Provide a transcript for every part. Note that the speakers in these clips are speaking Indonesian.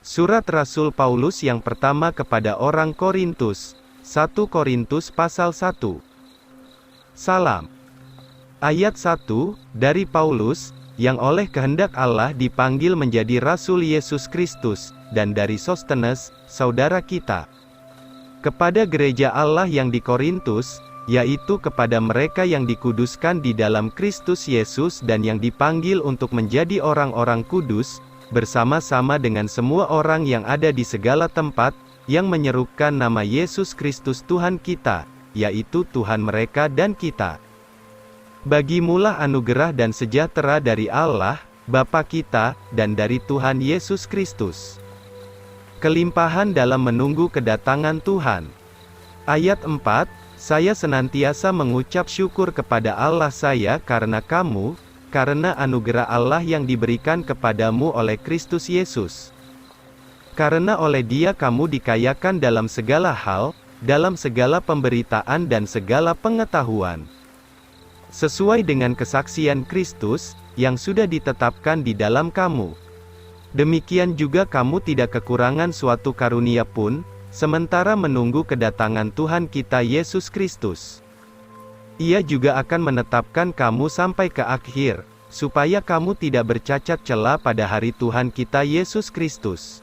Surat Rasul Paulus yang pertama kepada orang Korintus. 1 Korintus pasal 1. Salam. Ayat 1, dari Paulus, yang oleh kehendak Allah dipanggil menjadi Rasul Yesus Kristus, dan dari Sostenes, saudara kita. Kepada gereja Allah yang di Korintus, yaitu kepada mereka yang dikuduskan di dalam Kristus Yesus dan yang dipanggil untuk menjadi orang-orang kudus, bersama-sama dengan semua orang yang ada di segala tempat, yang menyerukan nama Yesus Kristus Tuhan kita, yaitu Tuhan mereka dan kita. Bagimulah anugerah dan sejahtera dari Allah, Bapa kita, dan dari Tuhan Yesus Kristus. Kelimpahan dalam menunggu kedatangan Tuhan. Ayat 4, saya senantiasa mengucap syukur kepada Allah saya karena kamu, karena anugerah Allah yang diberikan kepadamu oleh Kristus Yesus. Karena oleh Dia kamu dikayakan dalam segala hal, dalam segala pemberitaan dan segala pengetahuan. Sesuai dengan kesaksian Kristus, yang sudah ditetapkan di dalam kamu. Demikian juga kamu tidak kekurangan suatu karunia pun, sementara menunggu kedatangan Tuhan kita Yesus Kristus. Ia juga akan menetapkan kamu sampai ke akhir, supaya kamu tidak bercacat cela pada hari Tuhan kita Yesus Kristus.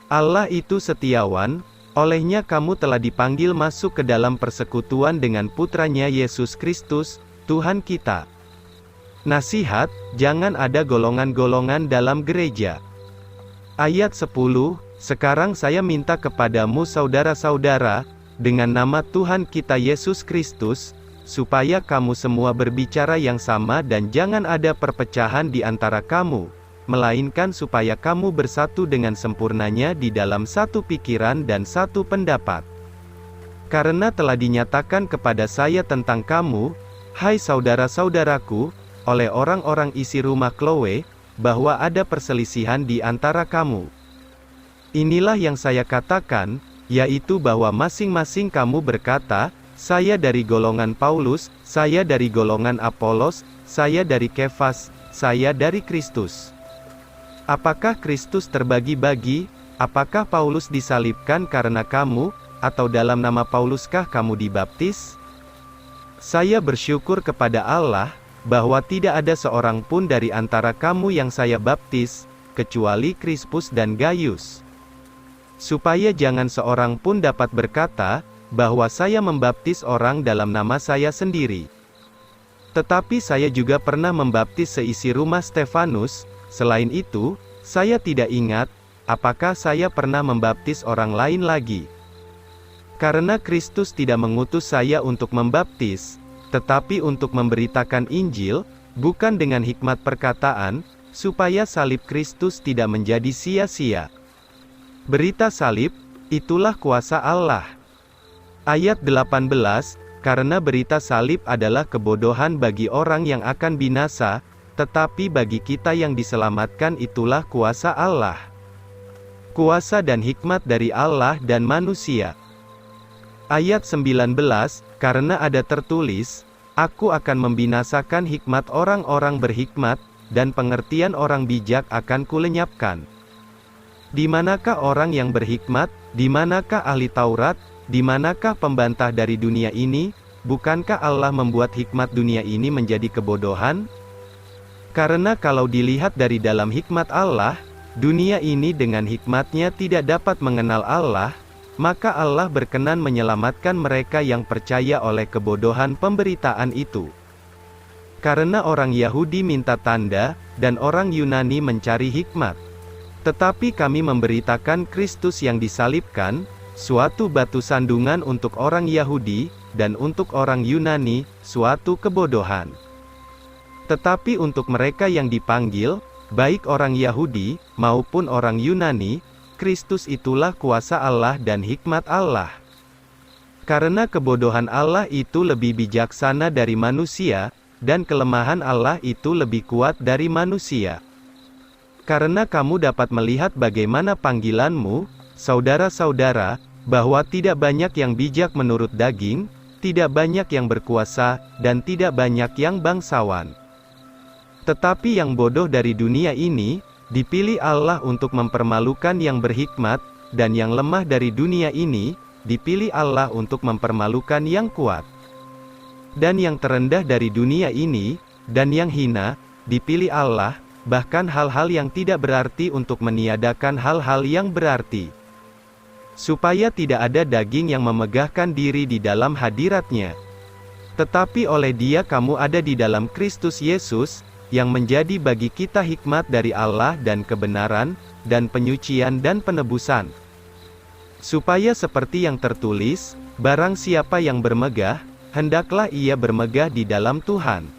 Allah itu setiawan, olehnya kamu telah dipanggil masuk ke dalam persekutuan dengan Putranya Yesus Kristus, Tuhan kita. Nasihat, jangan ada golongan-golongan dalam gereja. Ayat 10, sekarang saya minta kepadamu saudara-saudara, dengan nama Tuhan kita Yesus Kristus, supaya kamu semua berbicara yang sama dan jangan ada perpecahan di antara kamu, melainkan supaya kamu bersatu dengan sempurnanya di dalam satu pikiran dan satu pendapat. Karena telah dinyatakan kepada saya tentang kamu, hai saudara-saudaraku, oleh orang-orang isi rumah Chloe, bahwa ada perselisihan di antara kamu. Inilah yang saya katakan, yaitu bahwa masing-masing kamu berkata, saya dari golongan Paulus, saya dari golongan Apolos, saya dari Kefas, saya dari Kristus. Apakah Kristus terbagi-bagi? Apakah Paulus disalibkan karena kamu, atau dalam nama Pauluskah kamu dibaptis? Saya bersyukur kepada Allah, bahwa tidak ada seorang pun dari antara kamu yang saya baptis, kecuali Krispus dan Gaius. Supaya jangan seorang pun dapat berkata, bahwa saya membaptis orang dalam nama saya sendiri. Tetapi saya juga pernah membaptis seisi rumah Stefanus. Selain itu, saya tidak ingat, apakah saya pernah membaptis orang lain lagi. Karena Kristus tidak mengutus saya untuk membaptis, tetapi untuk memberitakan Injil, bukan dengan hikmat perkataan, supaya salib Kristus tidak menjadi sia-sia. Berita salib, itulah kuasa Allah. Ayat 18, karena berita salib adalah kebodohan bagi orang yang akan binasa, tetapi bagi kita yang diselamatkan itulah kuasa Allah. Kuasa dan hikmat dari Allah dan manusia. Ayat 19, karena ada tertulis, aku akan membinasakan hikmat orang-orang berhikmat, dan pengertian orang bijak akan kulenyapkan. Di manakah orang yang berhikmat? Di manakah ahli Taurat? Di manakah pembantah dari dunia ini? Bukankah Allah membuat hikmat dunia ini menjadi kebodohan? Karena kalau dilihat dari dalam hikmat Allah, dunia ini dengan hikmatnya tidak dapat mengenal Allah, maka Allah berkenan menyelamatkan mereka yang percaya oleh kebodohan pemberitaan itu. Karena orang Yahudi minta tanda, dan orang Yunani mencari hikmat. Tetapi kami memberitakan Kristus yang disalibkan, suatu batu sandungan untuk orang Yahudi, dan untuk orang Yunani, suatu kebodohan. Tetapi untuk mereka yang dipanggil, baik orang Yahudi, maupun orang Yunani, Kristus itulah kuasa Allah dan hikmat Allah. Karena kebodohan Allah itu lebih bijaksana dari manusia, dan kelemahan Allah itu lebih kuat dari manusia. Karena kamu dapat melihat bagaimana panggilanmu, saudara-saudara, bahwa tidak banyak yang bijak menurut daging, tidak banyak yang berkuasa, dan tidak banyak yang bangsawan. Tetapi yang bodoh dari dunia ini, dipilih Allah untuk mempermalukan yang berhikmat, dan yang lemah dari dunia ini, dipilih Allah untuk mempermalukan yang kuat. Dan yang terendah dari dunia ini, dan yang hina, dipilih Allah, bahkan hal-hal yang tidak berarti untuk meniadakan hal-hal yang berarti. Supaya tidak ada daging yang memegahkan diri di dalam hadirat-Nya. Tetapi oleh Dia kamu ada di dalam Kristus Yesus, yang menjadi bagi kita hikmat dari Allah dan kebenaran, dan penyucian dan penebusan. Supaya seperti yang tertulis, barang siapa yang bermegah, hendaklah ia bermegah di dalam Tuhan.